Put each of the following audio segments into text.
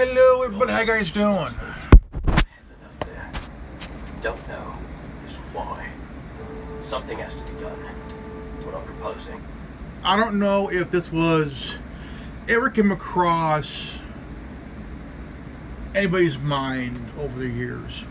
Hello, everybody. How you guys doing? I have enough there. Don't know. Just why. Something has to be done. What I'm proposing. I don't know if this was ever came across anybody's mind over the years.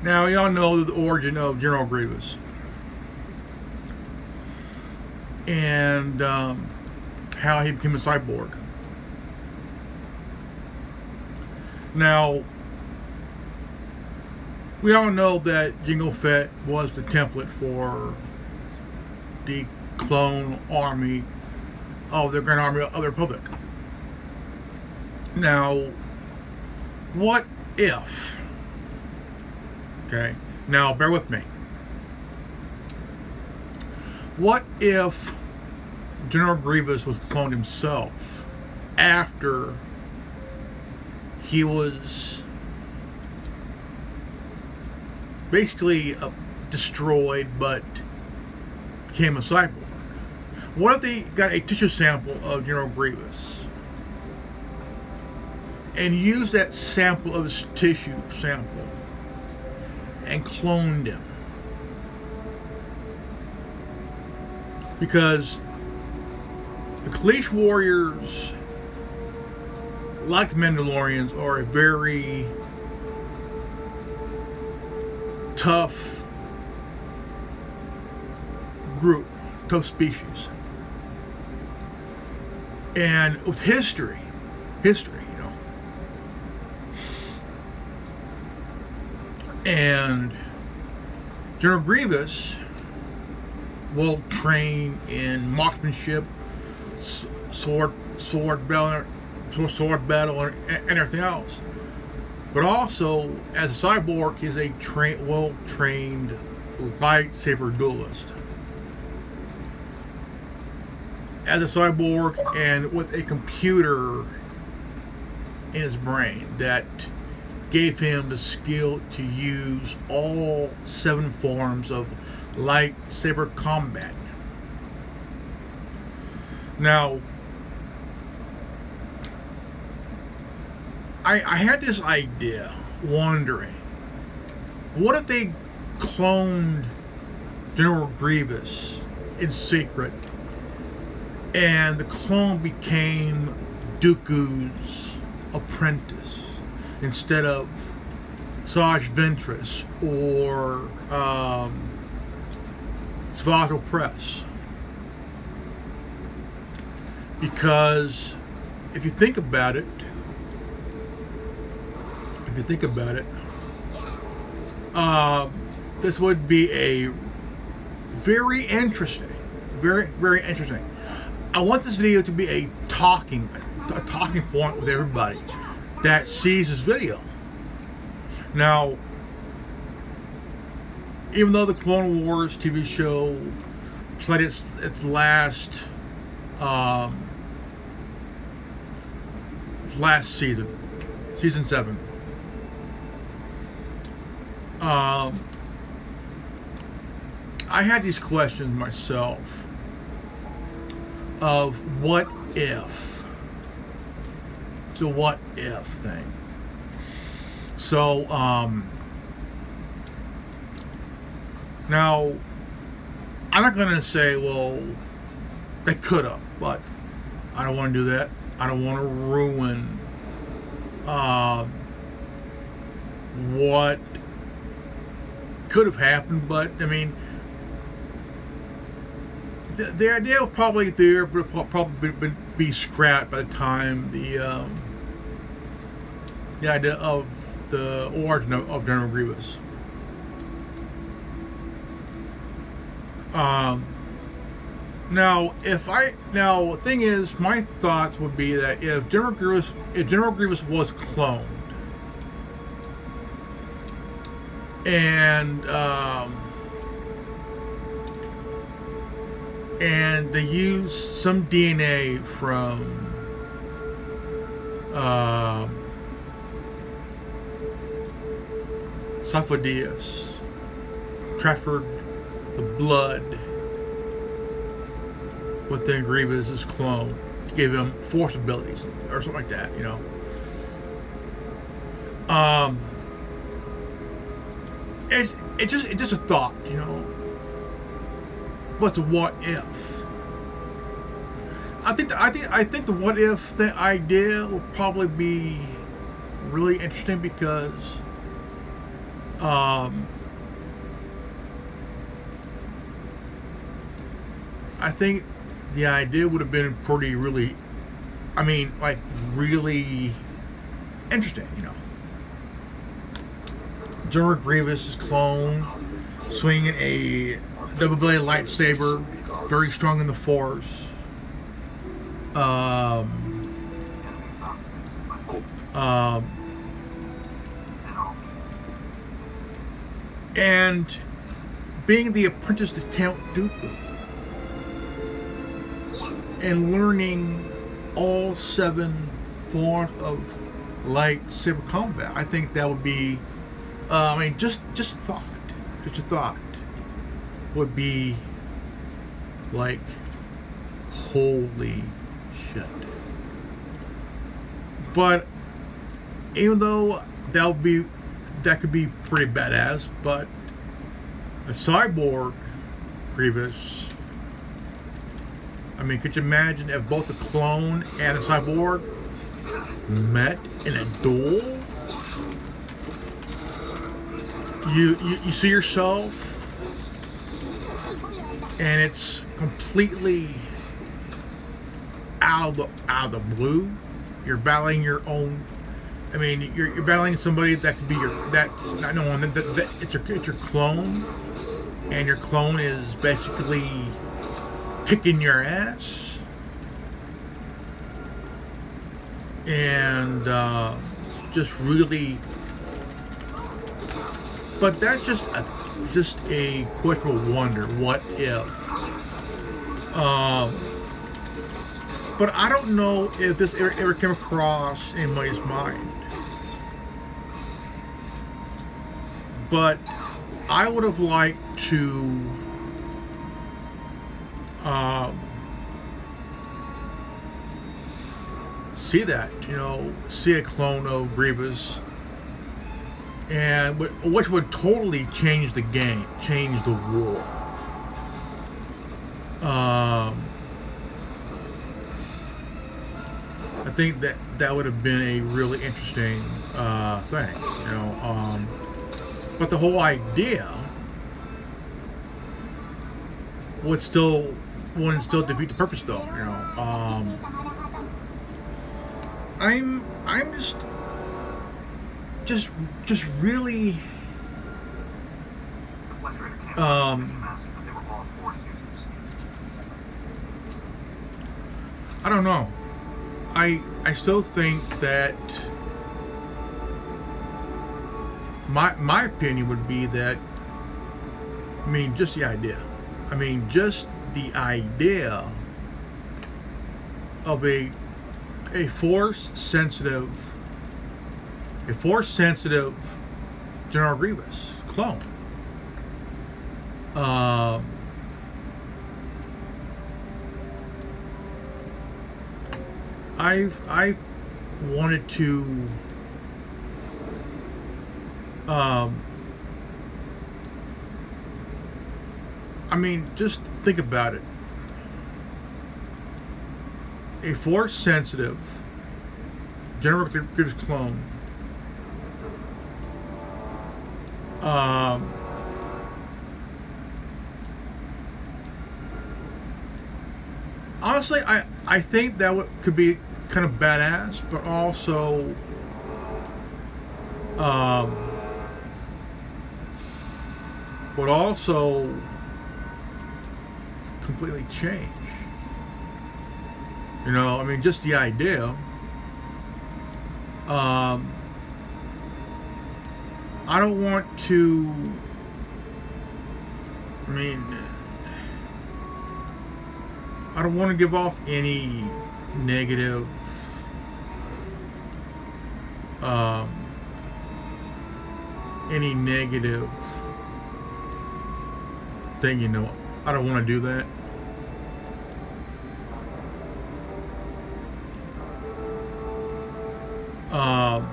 Now, y'all know the origin of General Grievous. And how he became a cyborg. Now, we all know that Jango Fett was the template for the clone army of the Grand Army of the Republic. Now, what if? Okay, now bear with me. What if General Grievous was cloned himself after he was basically destroyed but became a cyborg? What if they got a tissue sample of General Grievous and used that sample of his tissue sample and cloned him? Because the Kaleesh warriors, like the Mandalorians, are a very tough group, tough species. And with history, you know. And General Grievous will train in marksmanship, sword battle, and everything else. But also, as a cyborg, he's a well-trained lightsaber duelist. As a cyborg, and with a computer in his brain that gave him the skill to use all 7 forms of lightsaber combat. Now, I had this idea, wondering, what if they cloned General Grievous in secret, and the clone became Dooku's apprentice instead of Saj Ventress or Svato Press? Because if you think about it, this would be a very interesting, very interesting. I want this video to be a talking point with everybody that sees this video. Now, even though the Clone Wars TV show played its last season 7, I had these questions myself of what if. It's a what if thing. So, now, I'm not going to say, well, they could have, but I don't want to do that. I don't want to ruin what could have happened, but I mean, the idea was probably there, but it'll probably be scrapped by the time the idea of the origin of General Grievous. Now, the thing is, my thoughts would be that if General Grievous was cloned, and they used some DNA from Saphodius, transferred the blood within Grievous's clone to give him force abilities or something like that, you know. It's just a thought, you know. What's a what if? I think the what if the idea will probably be really interesting because I think the idea would have been pretty really, I mean, like really interesting, you know. General Grievous' clone swinging a double-bladed lightsaber, very strong in the Force. And being the apprentice to Count Dooku and learning all 7 forms of lightsaber combat, I think that would be, I mean, just a thought would be like, holy shit. But even though that could be pretty badass, but a cyborg Grievous, I mean, could you imagine if both a clone and a cyborg met in a duel? You see yourself, and it's completely out of the blue. You're battling your own. I mean, you're battling somebody that could be that it's your clone, and your clone is basically kicking your ass, and just really. But that's just a quick wonder. What if? But I don't know if this ever came across anybody's mind. But I would have liked to see that, you know, see a clone of Grievous, and which would totally change the game, change the war. I think that would have been a really interesting thing, you know. But the whole idea wouldn't still defeat the purpose, though, you know. I'm just really I don't know. I still think that my opinion would be that, I mean, just the idea. I mean, just the idea of a force sensitive General Grievous clone. I've wanted to I mean, just think about it. A force sensitive General Grievous clone honestly, I think that could be kind of badass, but also would also completely change. You know, I mean, just the idea. I don't want to. I mean, I don't want to give off any negative thing, you know. I don't want to do that. Um,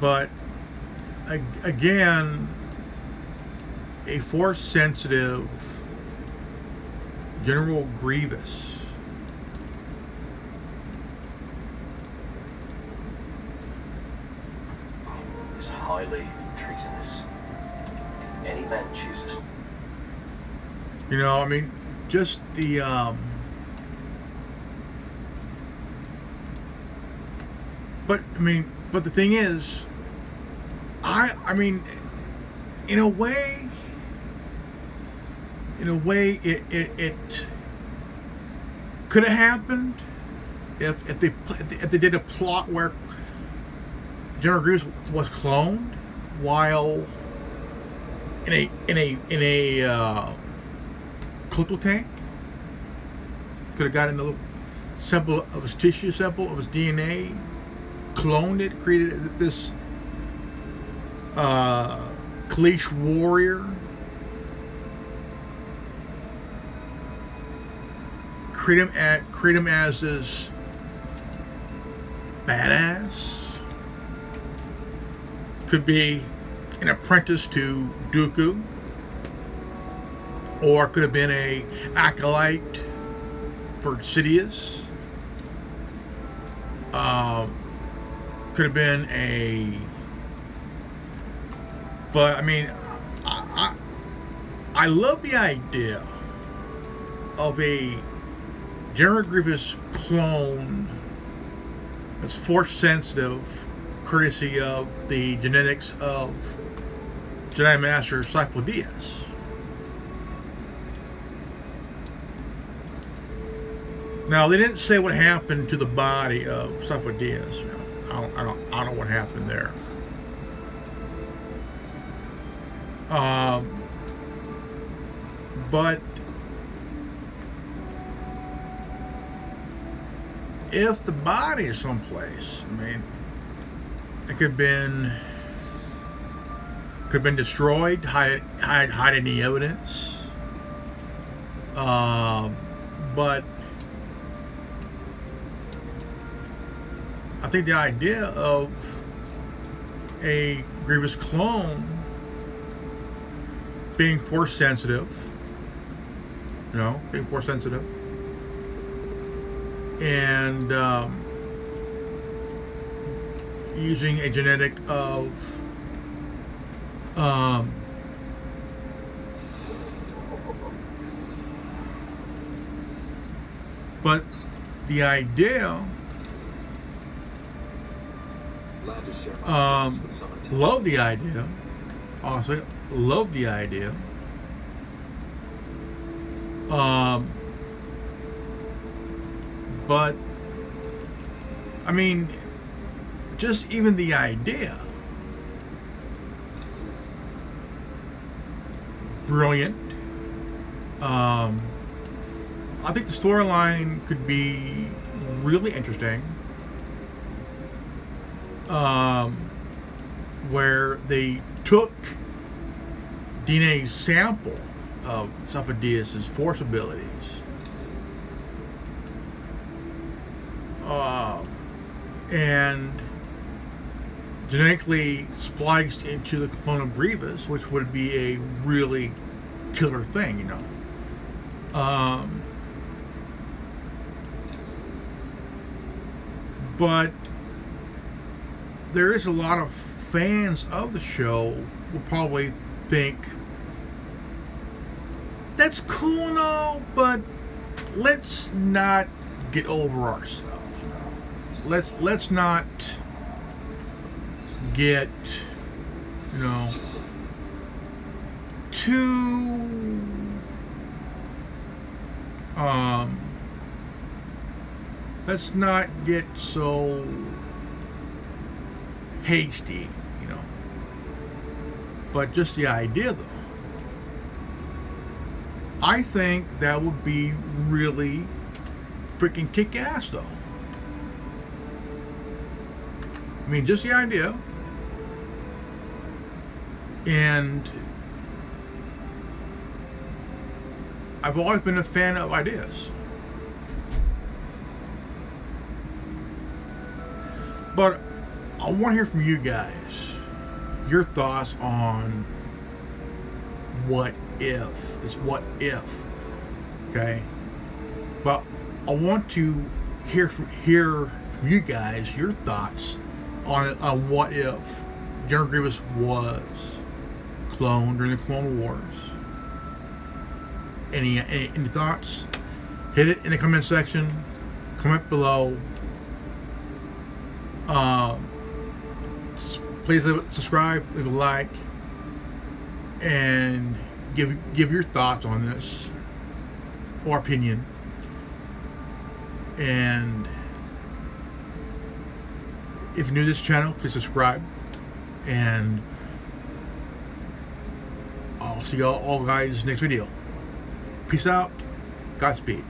but again, a force sensitive General Grievous is highly treasonous. Any man chooses. You know, I mean, just the but the thing is, I mean, in a way, it could have happened if they did a plot where General Grievous was cloned while in a coastal tank. Could have gotten a little sample of his tissue, sample of his DNA, cloned it, created this Kalish warrior, create him as this badass. Could be an apprentice to Dooku, or could have been a acolyte for Sidious. Could have been a, but I mean, I love the idea of a General Grievous clone that's force sensitive, courtesy of the genetics of Jedi Master Sifo Dyas. Now, they didn't say what happened to the body of Sifo Dyas. I don't know what happened there. But if the body is someplace, I mean, it could have been destroyed, hide any evidence. But I think the idea of a Grievous clone being force sensitive, being force sensitive, and using a genetic of but the idea, love the idea, honestly, love the idea. But I mean, just even the idea, brilliant. I think the storyline could be really interesting, where they took DNA sample of Sifo Dyas' force abilities, and genetically spliced into the clone of Grievous, which would be a really killer thing, but there is a lot of fans of the show will probably think that's cool and all, but let's not get over ourselves. Let's not get too let's not get so hasty, but just the idea, though, I think that would be really freaking kick-ass, though. I mean, just the idea. And I've always been a fan of ideas. But I want to hear from you guys. Your thoughts on what if. This what if. Okay? But I want to hear from you guys your thoughts on what if General Grievous was cloned during the Clone Wars. Any thoughts? Hit it in the comment section. Comment below. Please subscribe, leave a like, and give your thoughts on this or opinion. And if you're new to this channel, please subscribe. And I'll see y'all guys next video. Peace out. Godspeed.